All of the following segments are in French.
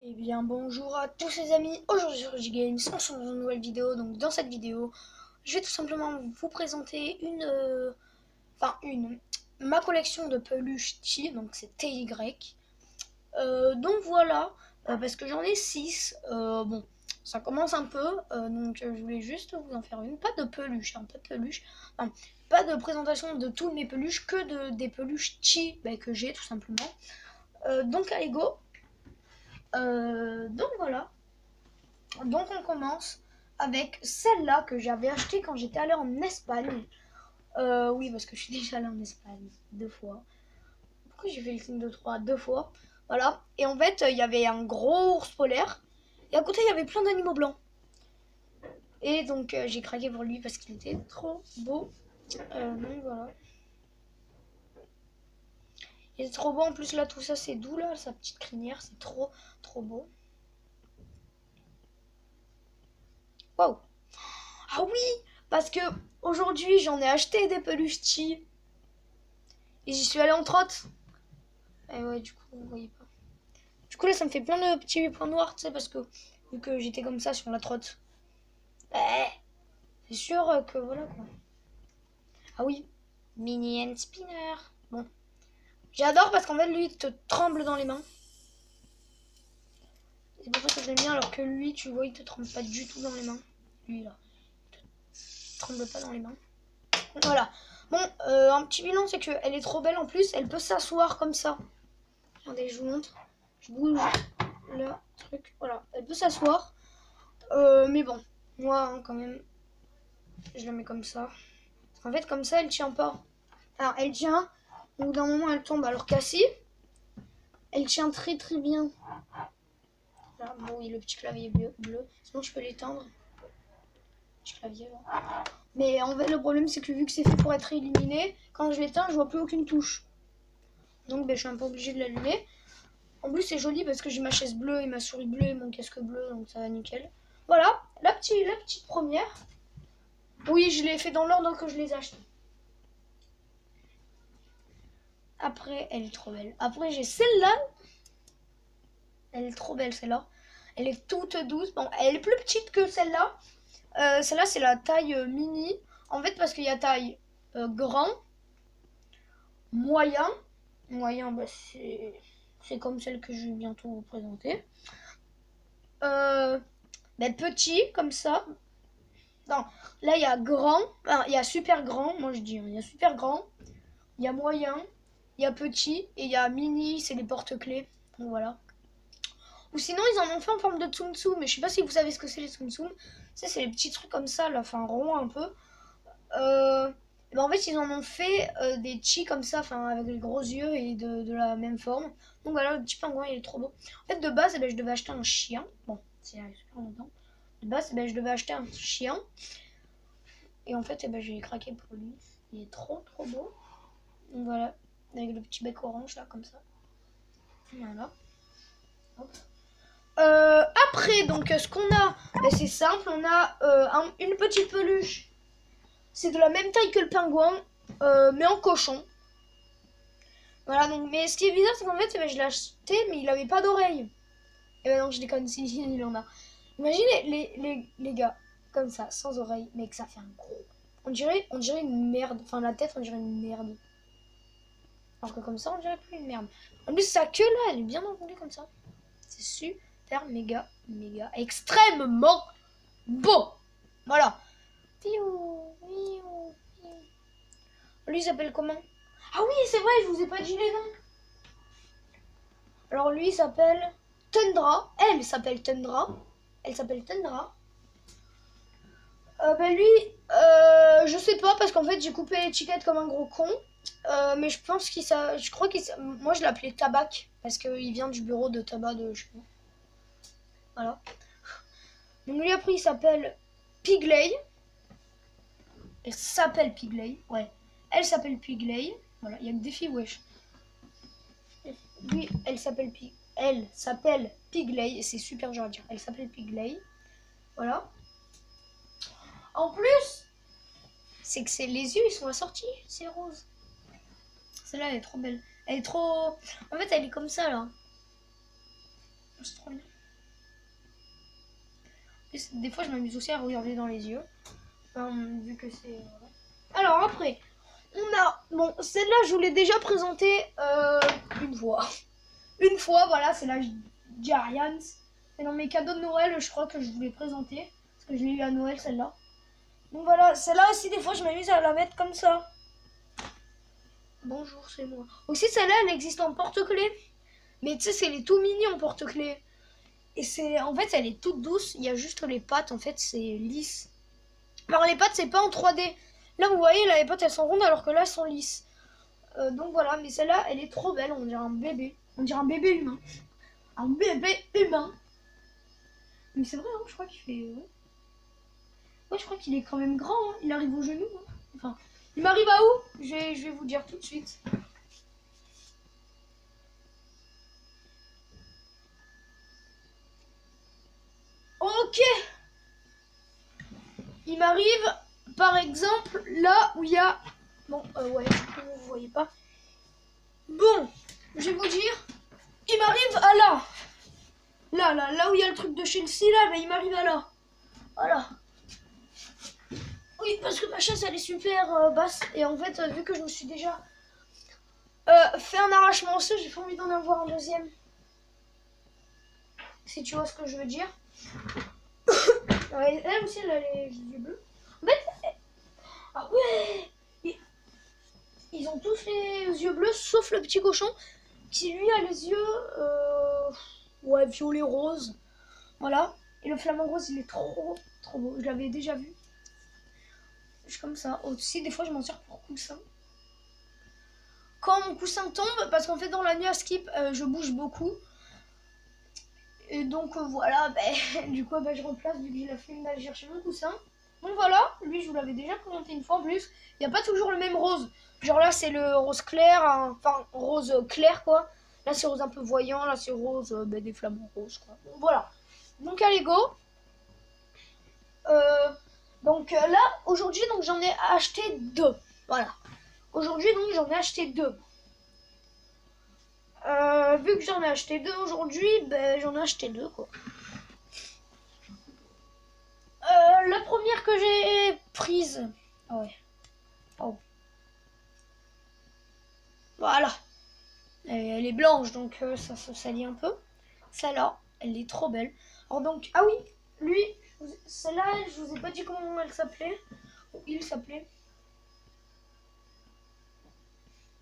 Eh bien bonjour à tous les amis, aujourd'hui sur Games, on se retrouve dans une nouvelle vidéo. Donc dans cette vidéo, je vais tout simplement vous présenter ma collection de peluches T, donc c'est TY. Donc voilà, parce que j'en ai 6, bon, ça commence un peu, donc je voulais juste vous en faire une, pas de peluche, pas de peluche, enfin, pas de présentation de toutes mes peluches, que des peluches T que j'ai tout simplement. Donc allez go. Donc voilà. Donc on commence avec celle-là que j'avais achetée quand j'étais allée en Espagne. Oui, parce que je suis déjà allée en Espagne 2 fois. Pourquoi j'ai fait le signe de 3 2 fois? Voilà. Et en fait, il y avait un gros ours polaire. Et à côté, il y avait plein d'animaux blancs. Et donc, j'ai craqué pour lui parce qu'il était trop beau. Donc voilà. Il est trop beau. En plus, là, tout ça, c'est doux, là. Sa petite crinière, c'est trop, trop beau. Waouh! Ah oui! Parce que aujourd'hui, j'en ai acheté des peluches Chi. Et j'y suis allée en trotte. Et ouais, du coup, vous voyez pas. Du coup, là, ça me fait plein de petits points noirs, tu sais, parce que vu que j'étais comme ça sur la trotte. C'est sûr que voilà quoi. Ah oui, mini hand spinner. Bon, j'adore parce qu'en fait, lui, il te tremble dans les mains. C'est pour ça que je l'aime bien, alors que lui, tu vois, il te tremble pas du tout dans les mains. Lui, là, il te tremble pas dans les mains. Voilà. Bon, un petit bilan, c'est qu'elle est trop belle en plus. Elle peut s'asseoir comme ça. Regardez, je vous montre. Je bouge le truc. Voilà, elle peut s'asseoir. Mais bon, moi, hein, quand même, je la mets comme ça. En fait, comme ça, elle tient pas. Alors, elle tient. Au bout d'un moment, elle tombe. Alors qu'assis, elle tient très très bien. Là, bon, oui, le petit clavier bleu. Sinon, je peux l'éteindre. Petit clavier, là. Mais en fait, le problème, c'est que vu que c'est fait pour être illuminé, quand je l'éteins, je vois plus aucune touche. Donc, je suis un peu obligée de l'allumer. En plus, c'est joli parce que j'ai ma chaise bleue et ma souris bleue et mon casque bleu, donc ça va nickel. Voilà, la petite première. Oui, je l'ai fait dans l'ordre que je les ai achetés. Après, elle est trop belle. Après, j'ai celle-là. Elle est trop belle, celle-là. Elle est toute douce. Bon, elle est plus petite que celle-là. Celle-là, c'est la taille mini. En fait, parce qu'il y a taille grand, moyen. Moyen, c'est comme celle que je vais bientôt vous présenter. Petit, comme ça. Non, là, il y a grand. Enfin, il y a super grand, moi je dis. Il y a super grand. Il y a moyen. Il y a petit. Et il y a mini, c'est les porte-clés. Donc voilà. Ou sinon, ils en ont fait en forme de tsum tsum. Mais je sais pas si vous savez ce que c'est les tsum tsum. C'est les petits trucs comme ça, là, enfin rond un peu. En fait, ils en ont fait des chi comme ça, enfin avec les gros yeux et de la même forme. Donc voilà, le petit pingouin, il est trop beau. En fait, de base, je devais acheter un chien. Bon, c'est super longtemps. De base, je devais acheter un chien. Et en fait, j'ai craqué pour lui. Il est trop trop beau. Donc voilà, avec le petit bec orange là, comme ça. Voilà. Hop. Après, donc, ce qu'on a, c'est simple. On a une petite peluche. C'est de la même taille que le pingouin, mais en cochon. Voilà, donc, mais ce qui est bizarre, c'est qu'en fait, je l'ai acheté, mais il avait pas d'oreille. Et ben donc, je déconne, si, il en a. Imaginez les gars, comme ça, sans oreille, mais que ça fait un gros. On dirait une merde. Enfin, la tête, on dirait une merde. Alors que comme ça, on dirait plus une merde. En plus, sa queue là, elle est bien enroulée comme ça. C'est super, méga, extrêmement beau. Voilà. Lui, il s'appelle comment? Ah oui, c'est vrai, je vous ai pas dit les noms. Alors lui, il s'appelle Tundra. Elle s'appelle Tundra. Je sais pas parce qu'en fait, j'ai coupé l'étiquette comme un gros con. Mais je pense je crois moi je l'appelais Tabac parce qu'il vient du bureau de tabac de je sais pas. Voilà. Donc lui après il s'appelle Pigley. Elle s'appelle Pigley. Ouais. Elle s'appelle Pigley. Voilà, il y a que des filles, wesh. Lui, elle s'appelle Pigley. Et c'est super dur à dire. Elle s'appelle Pigley. Voilà. En plus, c'est que les yeux ils sont assortis. C'est rose. Celle-là elle est trop belle. Elle est trop. En fait, elle est comme ça là. C'est trop bien. Des fois, je m'amuse aussi à regarder dans les yeux. Vu que c'est... Alors après, on a... Bon, celle-là, je vous l'ai déjà présentée une fois. Une fois, voilà, c'est la Giants. Et dans mes cadeaux de Noël, je crois que je vous l'ai présentée. Parce que je l'ai eu à Noël, celle-là. Donc voilà, celle-là aussi, des fois, je m'amuse à la mettre comme ça. Bonjour, c'est moi. Aussi, celle-là, elle existe en porte-clés. Mais tu sais, c'est les tout mini en porte-clés. Et c'est... En fait, elle est toute douce. Il y a juste les pattes, en fait, c'est lisse. Alors, les pattes, c'est pas en 3D. Là, vous voyez, là, les pattes, elles sont rondes, alors que là, elles sont lisses. Donc voilà, mais celle-là, elle est trop belle. On dirait un bébé. On dirait un bébé humain. Un bébé humain. Mais c'est vrai, hein, je crois qu'il fait... Ouais, je crois qu'il est quand même grand. Hein. Il arrive au genou. Hein. Enfin, il m'arrive à où? Je vais vous dire tout de suite. Ok. Il m'arrive, par exemple, là où il y a... Bon, ouais, vous voyez pas. Bon, je vais vous dire. Il m'arrive à là. Là où il y a le truc de Chelsea, là, ben, il m'arrive à là. Voilà. Oui, parce que ma chaise, elle est super basse. Et en fait, vu que je me suis déjà fait un arrachement osseux, j'ai pas envie d'en avoir un deuxième. Si tu vois ce que je veux dire. Ouais, elle aussi, elle a les yeux bleus. En fait, ah ouais, ils ont tous les yeux bleus, sauf le petit cochon, qui lui a les yeux, ouais, violet rose. Voilà. Et le flamant rose, il est trop beau. Je l'avais déjà vu. Je suis comme ça. Aussi, des fois, je m'en sers pour coussin. Quand mon coussin tombe, parce qu'en fait, dans la nuit à skip, je bouge beaucoup. Et donc, voilà, ben, du coup, ben, je remplace, vu que j'ai la flemme d'aller chercher mon coussin. Donc voilà, lui, je vous l'avais déjà présenté une fois en plus. Il n'y a pas toujours le même rose. Genre là, c'est le rose clair, hein, enfin, rose clair, quoi. Là, c'est rose un peu voyant. Là, c'est rose, ben, des flamants roses, quoi. Donc, voilà. Donc, allez, go. Donc là, aujourd'hui, donc j'en ai acheté 2. Voilà. Aujourd'hui, donc j'en ai acheté 2. Vu que j'en ai acheté 2 aujourd'hui, ben j'en ai acheté 2 quoi. La première que j'ai prise. Ah ouais. Oh. Voilà. Elle est blanche, donc ça se salit un peu. Celle-là, elle est trop belle. Alors donc, ah oui, lui, celle-là, je vous ai pas dit comment elle s'appelait. Ou il s'appelait.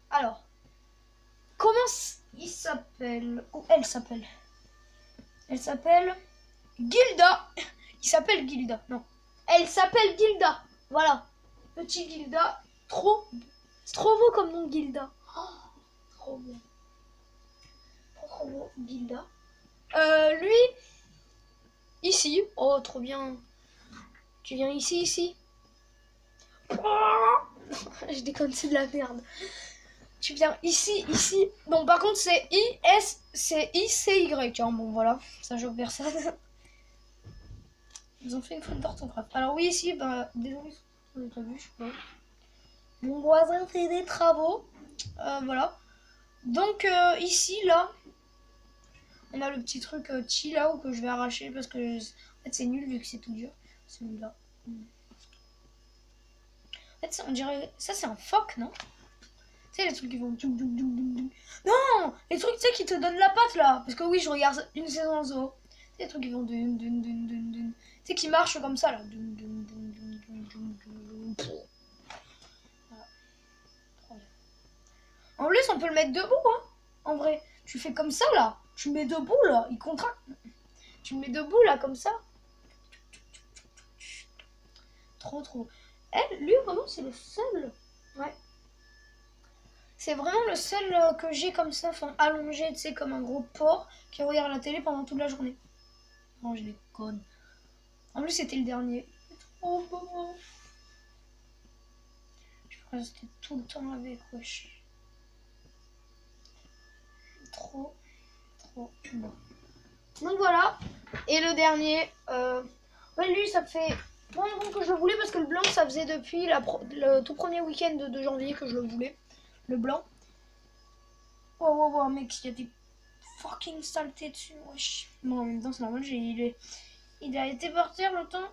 Alors, comment il s'appelle? Ou elle s'appelle? Elle s'appelle Gilda. Il s'appelle Gilda. Non. Elle s'appelle Gilda. Voilà. Petit Gilda. C'est trop beau comme nom, Gilda. Oh, trop beau. Trop beau, Gilda. Lui, ici. Oh, trop bien. Tu viens ici. Oh je déconne, c'est de la merde. Tu viens ici. Bon, par contre, c'est I-C-Y. Hein, bon, voilà. Ça, je repère ça. Ils ont fait une faute d'orthographe. Alors oui, ici, bah, désolé, vous n'avez pas vu, je sais pas. Mon voisin fait des travaux. Voilà. Donc ici, là, on a le petit truc chi là que je vais arracher parce que en fait c'est nul vu que c'est tout dur. Celui-là. En fait, on dirait... Ça, c'est un phoque, non? Tu sais, les trucs qui vont... Non! Les trucs, tu sais, qui te donnent la patte, là. Parce que oui, je regarde une saison en zoo. Les trucs qui vont... Tu sais, qui marchent comme ça, là. Voilà. En plus, on peut le mettre debout, hein. En vrai. Tu fais comme ça, là. Tu le mets debout, là. Il contracte. Tu le mets debout, là, comme ça. Trop. Lui, vraiment, c'est le seul. Ouais. C'est vraiment le seul que j'ai comme ça, enfin allongé, tu sais, comme un gros porc qui regarde la télé pendant toute la journée. Non, je les conne. En plus, c'était le dernier. Trop beau. Je peux rester tout le temps avec, wesh. Trop beau. Donc voilà. Et le dernier, ouais, lui, ça fait moins longtemps que je le voulais parce que le blanc, ça faisait depuis le tout premier week-end de janvier que je le voulais. Le blanc. Mec, il y a des fucking saletés dessus, wesh. Bon, en même temps, c'est normal, il il a été par terre le temps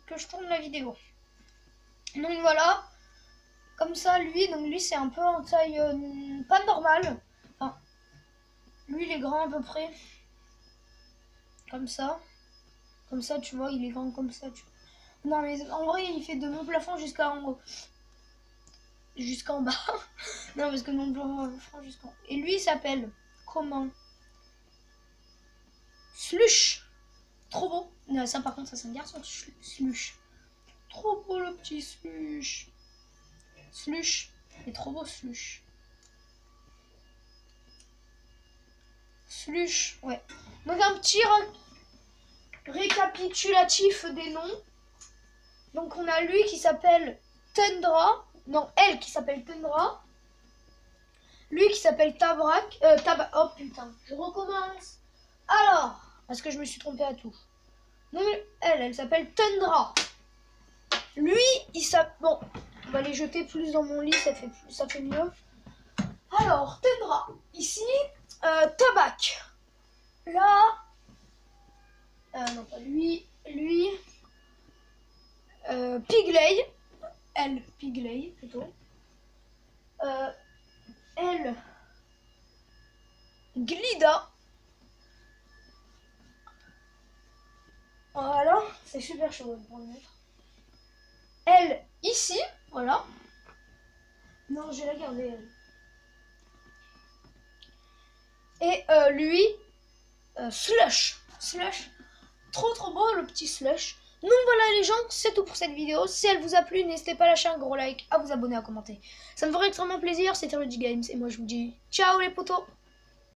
que je tourne la vidéo. Donc voilà. Comme ça, lui c'est un peu en taille pas normale. Enfin, lui il est grand à peu près. Comme ça. Comme ça, tu vois, il est grand comme ça. Non mais en vrai, il fait de mon plafond jusqu'en haut. Jusqu'en bas. Non, parce que mon plafond jusqu'en haut. Et lui, il s'appelle comment? Slush. Trop beau. Non, ça par contre, ça c'est un garçon. Slush. Trop beau le petit Slush. Slush. Il est trop beau Slush. Slush, ouais. Donc un petit récapitulatif des noms. Donc on a lui qui s'appelle Tundra. Non, elle qui s'appelle Tundra. Lui qui s'appelle Tabrak. Oh putain, je recommence. Alors, parce que je me suis trompée à tout. Donc elle s'appelle Tundra. Lui, il s'appelle... Bon, on va les jeter plus dans mon lit, ça fait mieux. Alors, Tundra. Ici, Tabak. Là... non, pas lui. Lui... Pigley. Elle, Pigley, plutôt. Elle... Glida. Voilà, c'est super chaud pour le mettre. Elle, ici, voilà. Non, je vais la garder, elle. Et lui, Slush. Slush. Trop beau le petit Slush. Donc voilà les gens, c'est tout pour cette vidéo. Si elle vous a plu, n'hésitez pas à lâcher un gros like, à vous abonner, à commenter. Ça me ferait extrêmement plaisir. C'était Rudy Games et moi je vous dis ciao les potos.